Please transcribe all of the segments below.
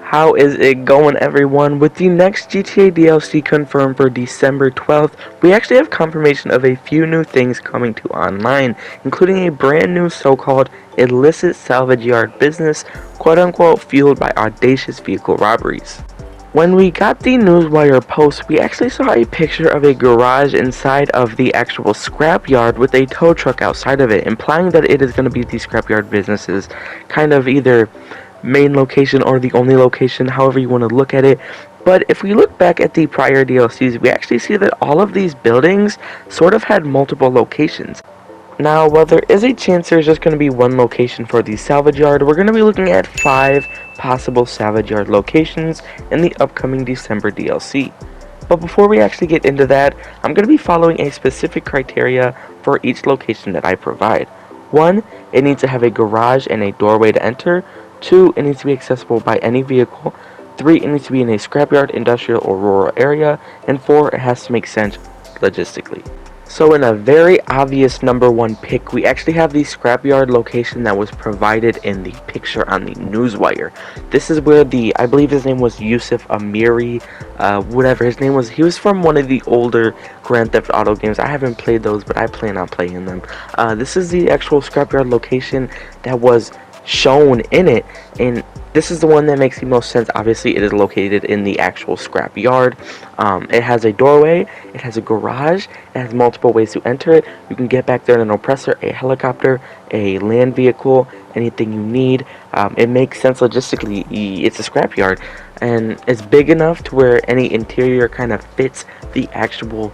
How is it going, everyone? With the next GTA DLC confirmed for December 12th, we actually have confirmation of a few new things coming to online, including a brand new so-called illicit salvage yard business, quote-unquote fueled by audacious vehicle robberies. When we got the Newswire post, we actually saw a picture of a garage inside of the actual scrapyard with a tow truck outside of it, implying that it is going to be the scrapyard business's kind of either main location or the only location, however you want to look at it. But if we look back at the prior DLCs, we actually see that all of these buildings sort of had multiple locations. Now, while there is a chance there's just going to be one location for the salvage yard, we're going to be looking at 5 possible salvage yard locations in the upcoming December DLC. But before we actually get into that, I'm going to be following a specific criteria for each location that I provide. 1, it needs to have a garage and a doorway to enter. 2, it needs to be accessible by any vehicle. 3, it needs to be in a scrapyard, industrial, or rural area. And 4, it has to make sense logistically. So in a very obvious number 1 pick, we actually have the scrapyard location that was provided in the picture on the Newswire. This is where I believe his name was Yusuf Amiri, whatever his name was. He was from one of the older Grand Theft Auto games. I haven't played those, but I plan on playing them. This is the actual scrapyard location that was shown in it, and this is the one that makes the most sense. Obviously, it is located in the actual scrap yard. It has a doorway, it has a garage, it has multiple ways to enter it. You can get back there in an oppressor, a helicopter, a land vehicle, anything you need. It makes sense logistically. It's a scrap yard, and it's big enough to where any interior kind of fits the actual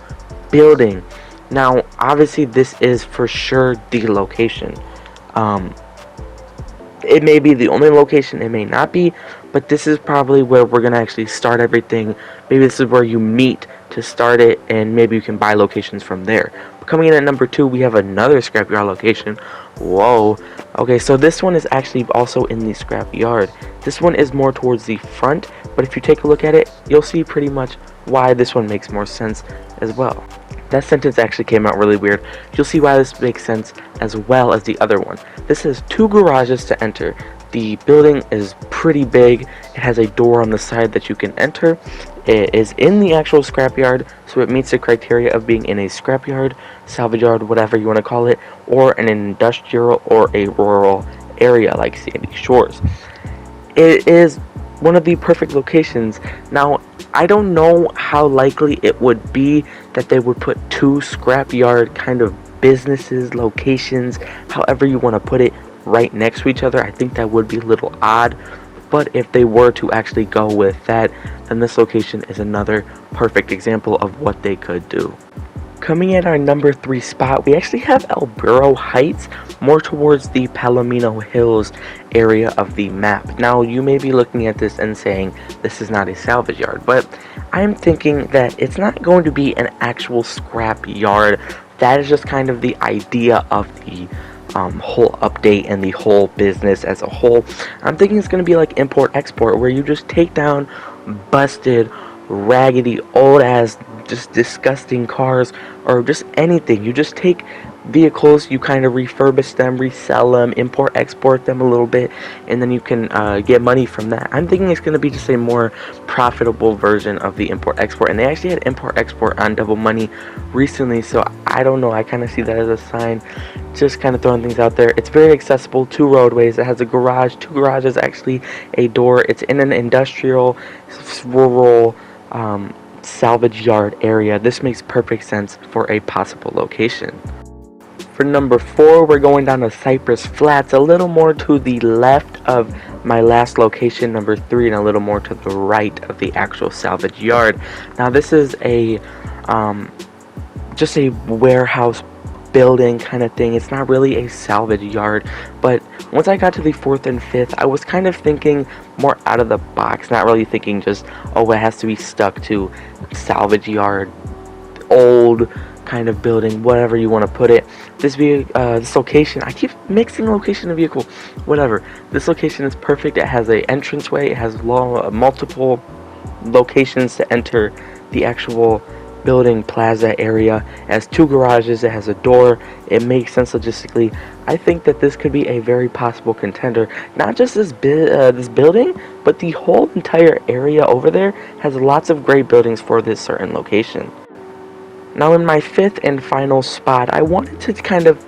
building. Now, obviously, this is for sure the location. It may be the only location, it may not be, but this is probably where we're going to actually start everything. Maybe this is where you meet to start it, and maybe you can buy locations from there. But coming in at number 2, we have another scrapyard location. Whoa. Okay, so this one is actually also in the scrapyard. This one is more towards the front, but if you take a look at it, you'll see pretty much why this one makes more sense as well. That sentence actually came out really weird. You'll see why this makes sense as well as the other one. This has 2 garages to enter. The building is pretty big. It has a door on the side that you can enter. It is in the actual scrapyard, so it meets the criteria of being in a scrapyard, salvage yard, whatever you want to call it, or an industrial or a rural area like Sandy Shores. It is one of the perfect locations. Now, I don't know how likely it would be that they would put 2 scrapyard kind of businesses, locations, however you want to put it, right next to each other. I think that would be a little odd, but if they were to actually go with that, then this location is another perfect example of what they could do. Coming at our number 3 spot, we actually have El Burro Heights, more towards the Palomino Hills area of the map. Now, you may be looking at this and saying, this is not a salvage yard, but I'm thinking that it's not going to be an actual scrap yard. That is just kind of the idea of the whole update and the whole business as a whole. I'm thinking it's going to be like import-export, where you just take down busted, raggedy, old-ass, just disgusting cars, or just anything. You just take vehicles, you kind of refurbish them, resell them, import export them a little bit, and then you can get money from that. I'm thinking it's going to be just a more profitable version of the import export, and they actually had import export on Double Money recently, so I don't know, I kind of see that as a sign, just kind of throwing things out there. It's very accessible, 2 roadways, it has a garage, 2 garages, actually a door. It's in an industrial, rural, salvage yard area. This makes perfect sense for a possible location. For number 4, we're going down to Cypress Flats, a little more to the left of my last location, number 3, and a little more to the right of the actual salvage yard. Now, this is a just a warehouse building kind of thing. It's not really a salvage yard, but once I got to the 4th and 5th, I was kind of thinking more out of the box, not really thinking just, oh, it has to be stuck to salvage yard, old kind of building, whatever you want to put it. This location, I keep mixing location and vehicle, whatever. This location is perfect. It has a entranceway, it has multiple locations to enter the actual building plaza area. It has 2 garages, it has a door. It makes sense logistically. I think that this could be a very possible contender. Not just this this building, but the whole entire area over there has lots of great buildings for this certain location. Now in my fifth and final spot, I wanted to kind of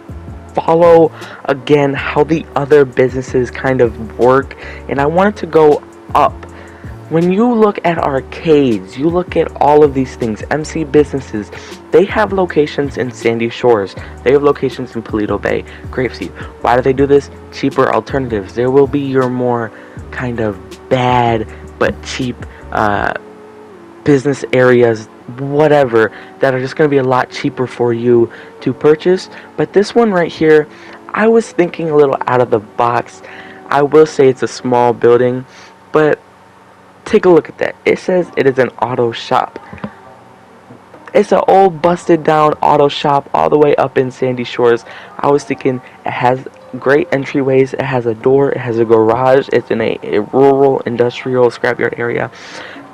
follow again how the other businesses kind of work, and I wanted to go up. When you look at arcades, you look at all of these things, MC businesses, they have locations in Sandy Shores, they have locations in Paleto Bay, Grapeseed. Why do they do this? Cheaper alternatives. There will be your more kind of bad but cheap business areas, whatever, that are just going to be a lot cheaper for you to purchase. But this one right here, I was thinking a little out of the box. I will say it's a small building, but take a look at that. It says it is an auto shop. It's an old busted down auto shop all the way up in Sandy Shores. I was thinking it has great entryways, it has a door, it has a garage, it's in a rural industrial scrapyard area.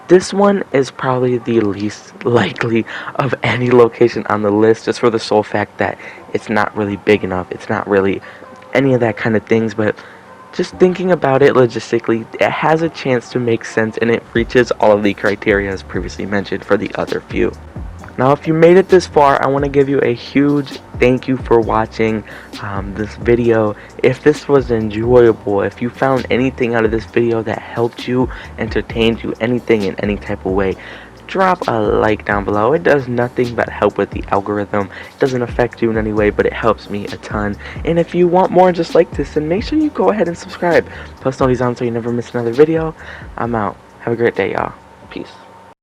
This one is probably the least likely of any location on the list, just for the sole fact that it's not really big enough, it's not really any of that kind of things. But just thinking about it logistically, it has a chance to make sense, and it reaches all of the criteria as previously mentioned for the other few. Now, if you made it this far, I want to give you a huge thank you for watching this video. If this was enjoyable, if you found anything out of this video that helped you, entertained you, anything in any type of way, drop a like down below. It does nothing but help with the algorithm. It doesn't affect you in any way, but it helps me a ton. And if you want more just like this, then make sure you go ahead and subscribe. Post notifications on so you never miss another video. I'm out. Have a great day, y'all. Peace.